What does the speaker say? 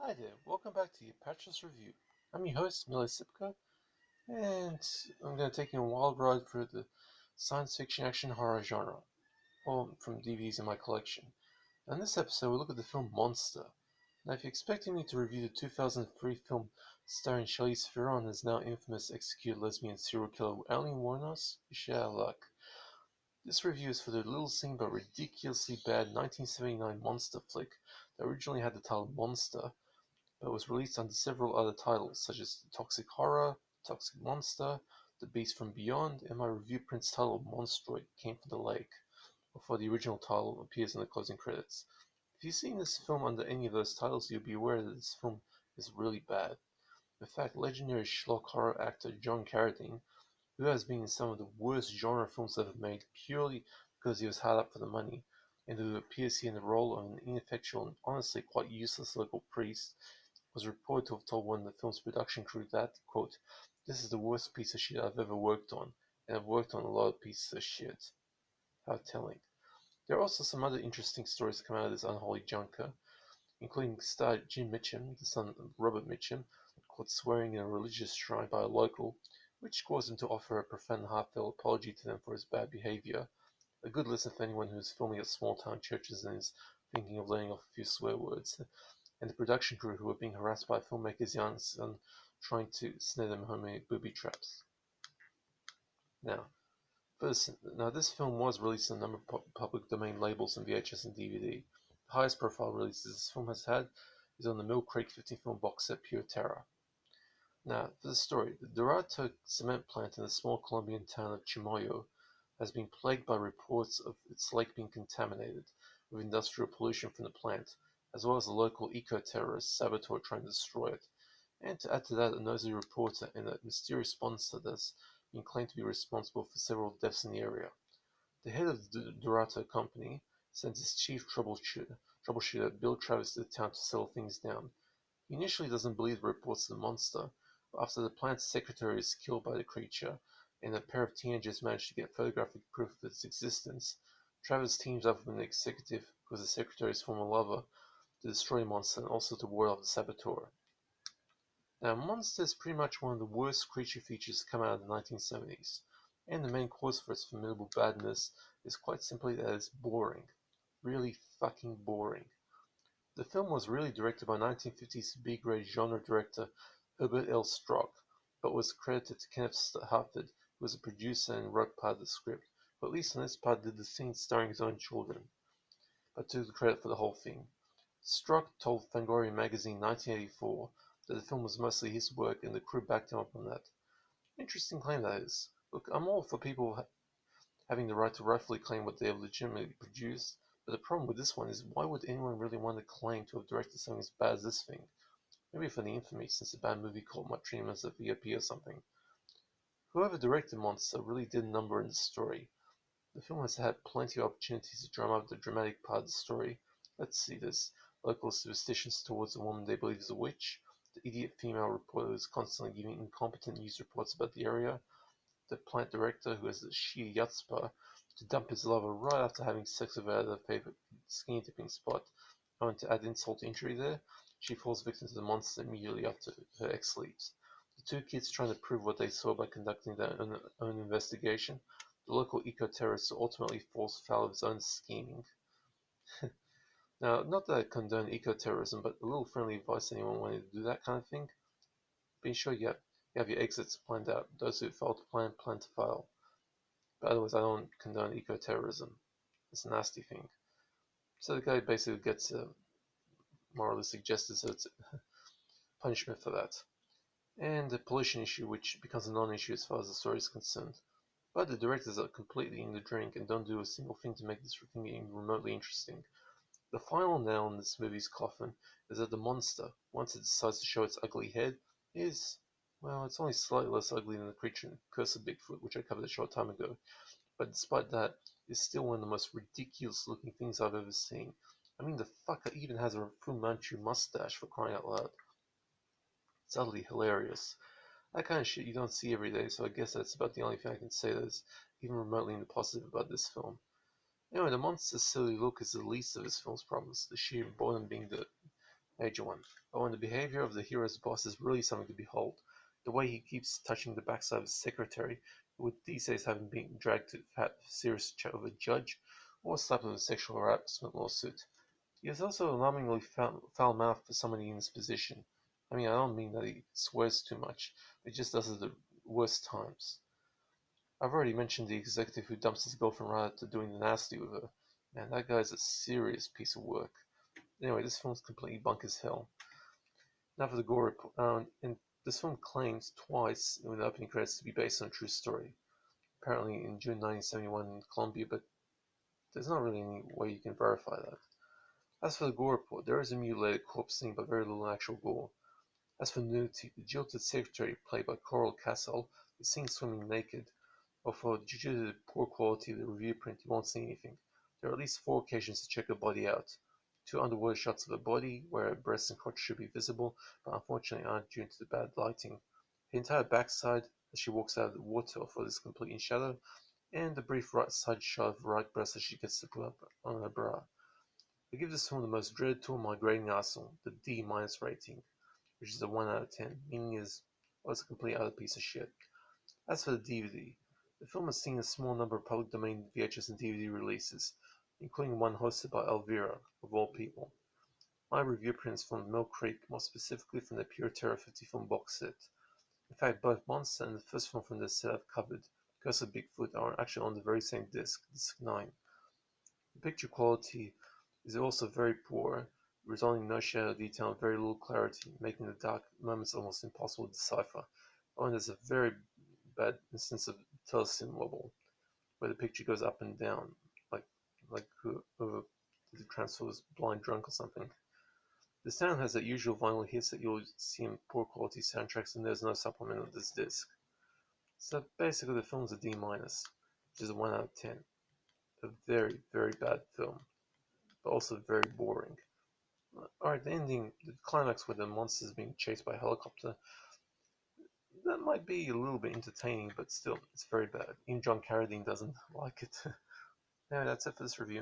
Hi there, welcome back to the Apatros Review. I'm your host, Mila Sipka, and I'm going to take you on a wild ride through the science fiction action horror genre, or from DVDs in my collection. In this episode, we'll look at the film Monster. Now, if you're expecting me to review the 2003 film starring Charlize Theron as now infamous executed lesbian serial killer Eileen Wuornos, you should have luck. This review is for the little seen but ridiculously bad 1979 monster flick that originally had the title Monster, but was released under several other titles such as Toxic Horror, Toxic Monster, The Beast from Beyond, and my review print's title Monstroid Came from the Lake, before the original title appears in the closing credits. If you've seen this film under any of those titles, you'll be aware that this film is really bad. In fact, legendary schlock horror actor John Carradine, who has been in some of the worst genre films ever made purely because he was hard up for the money, and who appears here in the role of an ineffectual and honestly quite useless local priest, was reported to have told one of the film's production crew that, quote, "This is the worst piece of shit I've ever worked on, and I've worked on a lot of pieces of shit." How telling. There are also some other interesting stories that come out of this unholy junker, including star Jim Mitchum, the son of Robert Mitchum, caught swearing in a religious shrine by a local, which caused him to offer a profound heartfelt apology to them for his bad behavior. A good lesson for anyone who is filming at small-town churches and is thinking of letting off a few swear words. And the production crew who were being harassed by filmmaker's young son trying to snare them homemade booby traps. Now, this film was released on a number of public domain labels and VHS and DVD. The highest profile releases this film has had is on the Mill Creek 50 film box set Pure Terror. Now, for the story, the Dorado cement plant in the small Colombian town of Chimoyo has been plagued by reports of its lake being contaminated with industrial pollution from the plant, as well as the local eco-terrorist saboteur trying to destroy it. And to add to that, a nosy reporter and a mysterious sponsor that's been claimed to be responsible for several deaths in the area. The head of the Dorado company sends his chief troubleshooter Bill Travis to the town to settle things down. He initially doesn't believe the reports of the monster, but after the plant's secretary is killed by the creature, and a pair of teenagers manage to get photographic proof of its existence, Travis teams up with an executive who is the secretary's former lover to destroy the monster and also to ward off the saboteur. Now, Monster is pretty much one of the worst creature features to come out of the 1970s, and the main cause for its formidable badness is quite simply that it's boring. Really fucking boring. The film was really directed by 1950s B-grade genre director Herbert L. Strock, but was credited to Kenneth Hartford, who was a producer and wrote part of the script, who at least on this part did the scenes starring his own children, but took the credit for the whole thing. Strock told Fangoria magazine in 1984 that the film was mostly his work and the crew backed him up on that. Interesting claim that is. Look, I'm all for people having the right to rightfully claim what they have legitimately produced, but the problem with this one is why would anyone really want to claim to have directed something as bad as this thing? Maybe for the infamy, since a bad movie called might treat him as a VOP or something. Whoever directed Monster really did a number in the story. The film has had plenty of opportunities to drum up the dramatic part of the story. Let's see this. Local superstitions towards a woman they believe is a witch, the idiot female reporter who is constantly giving incompetent news reports about the area, the plant director who has the sheer yutzpah to dump his lover right after having sex with her at her favorite skinny dipping spot. And to add insult to injury there, she falls victim to the monster immediately after her ex leaves. The two kids trying to prove what they saw by conducting their own investigation, the local eco-terrorist ultimately falls foul of his own scheming. Now, not that I condone eco-terrorism, but a little friendly advice to anyone wanting to do that kind of thing. Be sure you have your exits planned out. Those who fail to plan to fail. But otherwise, I don't condone eco-terrorism. It's a nasty thing. So the guy basically gets more or less suggested so it's punishment for that. And the pollution issue, which becomes a non-issue as far as the story is concerned. But the directors are completely in the drink and don't do a single thing to make this thing even remotely interesting. The final nail in this movie's coffin is that the monster, once it decides to show its ugly head, is, well, it's only slightly less ugly than the creature in Curse of Bigfoot, which I covered a short time ago. But despite that, it's still one of the most ridiculous looking things I've ever seen. I mean, the fucker even has a Fu Manchu mustache, for crying out loud. It's utterly hilarious. That kind of shit you don't see every day, so I guess that's about the only thing I can say that is even remotely in the positive about this film. Anyway, the monster's silly look is the least of this film's problems, the sheer boredom being the Major one. Oh, and the behavior of the hero's boss is really something to behold. The way he keeps touching the backside of his secretary, with these days having been dragged to have serious chat with a judge, or slapped with a sexual harassment lawsuit. He is also alarmingly foul-mouthed for somebody in his position. I mean, I don't mean that he swears too much, but he just does it at the worst times. I've already mentioned the executive who dumps his girlfriend right after doing the nasty with her. Man, that guy's a serious piece of work. Anyway, this film's completely bunk as hell. Now for the gore report. And this film claims twice in the opening credits to be based on a true story. Apparently in June 1971 in Colombia, but there's not really any way you can verify that. As for the gore report, there is a mutilated corpse scene but very little actual gore. As for nudity, the jilted secretary, played by Coral Castle, is seen swimming naked, although due to the poor quality of the review print you won't see anything. There are at least 4 occasions to check her body out. 2 underwater shots of her body, where her breasts and crotch should be visible, but unfortunately aren't due to the bad lighting. The entire backside, as she walks out of the water, although is completely in shadow, and a brief right side shot of her right breast as she gets to put up on her bra. I give this film the most dreaded tool in my grading arsenal, the D- rating, which is a 1 out of 10, meaning it's a complete utter piece of shit. As for the DVD, the film has seen a small number of public domain VHS and DVD releases, including one hosted by Elvira, of all people. My review prints from Mill Creek, more specifically from the Pure Terror 50 film box set. In fact, both Monster and the first film from this set I've covered, Curse of Bigfoot, are actually on the very same disc, disc 9. The picture quality is also very poor, resulting in no shadow detail and very little clarity, making the dark moments almost impossible to decipher. Oh, and there's a very bad instance of telecine wobble, where the picture goes up and down, like whoever the transfer was blind drunk or something. The sound has that usual vinyl hits that you'll see in poor quality soundtracks, and there's no supplement of this disc. So basically, the film's a D-, which is a 1 out of 10. A very, very bad film, but also very boring. Alright, the ending, the climax where the monster's being chased by a helicopter, that might be a little bit entertaining, but still, it's very bad. Even John Carradine doesn't like it. Anyway, that's it for this review.